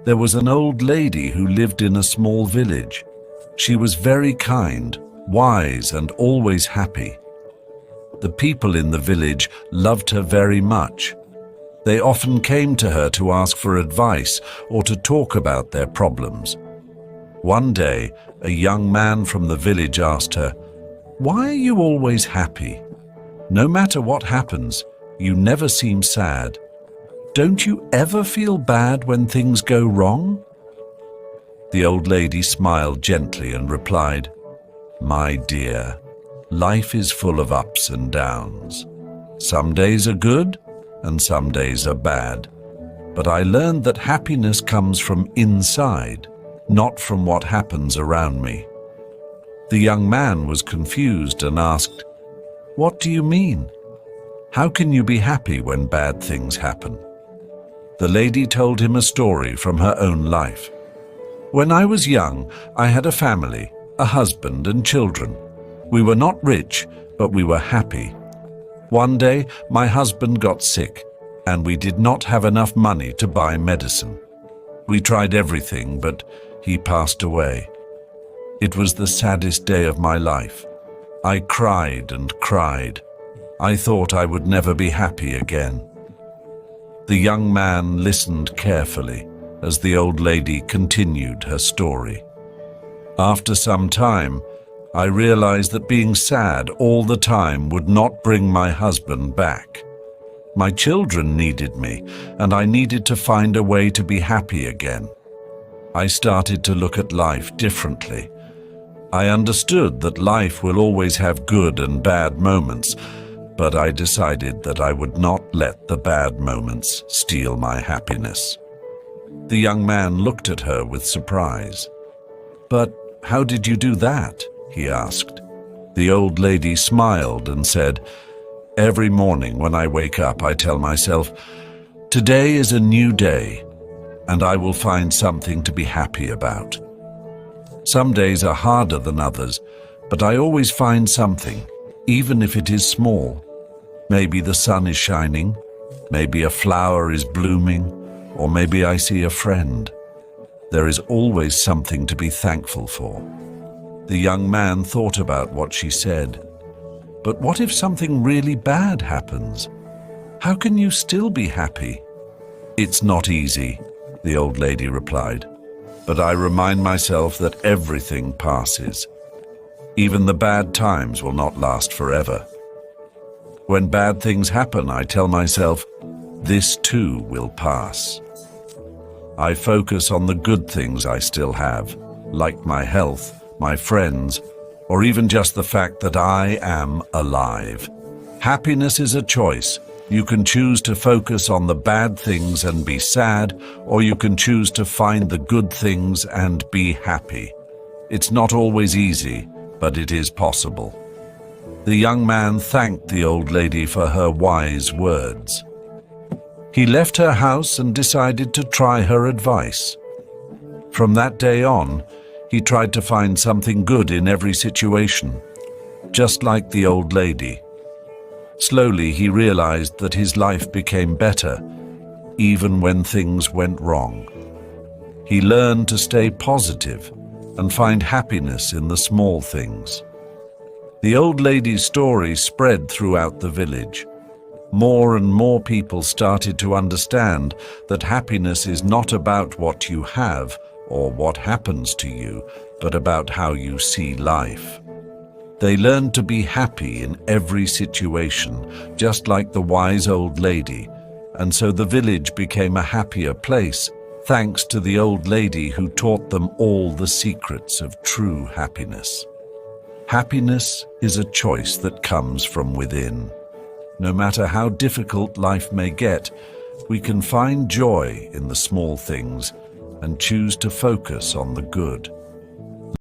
There was an old lady who lived in a small village. She was very kind, wise, and always happy. The people in the village loved her very much. They often came to her to ask for advice or to talk about their problems. One day, a young man from the village asked her, "Why are you always happy? No matter what happens, you never seem sad. Don't you ever feel bad when things go wrong?" The old lady smiled gently and replied, "My dear, life is full of ups and downs. Some days are good and some days are bad. But I learned that happiness comes from inside, not from what happens around me." The young man was confused and asked, "What do you mean? How can you be happy when bad things happen?" The lady told him a story from her own life. "When I was young, I had a family, a husband and children. We were not rich, but we were happy. One day, my husband got sick, and we did not have enough money to buy medicine. We tried everything, but he passed away. It was the saddest day of my life. I cried and cried. I thought I would never be happy again." The young man listened carefully as the old lady continued her story. "After some time, I realized that being sad all the time would not bring my husband back. My children needed me, and I needed to find a way to be happy again. I started to look at life differently. I understood that life will always have good and bad moments, but I decided that I would not let the bad moments steal my happiness." The young man looked at her with surprise. "But how did you do that?" he asked. The old lady smiled and said, "Every morning when I wake up, I tell myself, 'Today is a new day, and I will find something to be happy about.' Some days are harder than others, but I always find something, even if it is small. Maybe the sun is shining, maybe a flower is blooming, or maybe I see a friend. There is always something to be thankful for." The young man thought about what she said. "But what if something really bad happens? How can you still be happy?" "It's not easy," the old lady replied. "But I remind myself that everything passes. Even the bad times will not last forever. When bad things happen, I tell myself, this too will pass. I focus on the good things I still have, like my health, my friends, or even just the fact that I am alive. Happiness is a choice. You can choose to focus on the bad things and be sad, or you can choose to find the good things and be happy. It's not always easy, but it is possible." The young man thanked the old lady for her wise words. He left her house and decided to try her advice. From that day on, he tried to find something good in every situation, just like the old lady. Slowly, he realized that his life became better, even when things went wrong. He learned to stay positive and find happiness in the small things. The old lady's story spread throughout the village. More and more people started to understand that happiness is not about what you have or what happens to you, but about how you see life. They learned to be happy in every situation, just like the wise old lady, and so the village became a happier place, thanks to the old lady who taught them all the secrets of true happiness. Happiness is a choice that comes from within. No matter how difficult life may get, we can find joy in the small things and choose to focus on the good.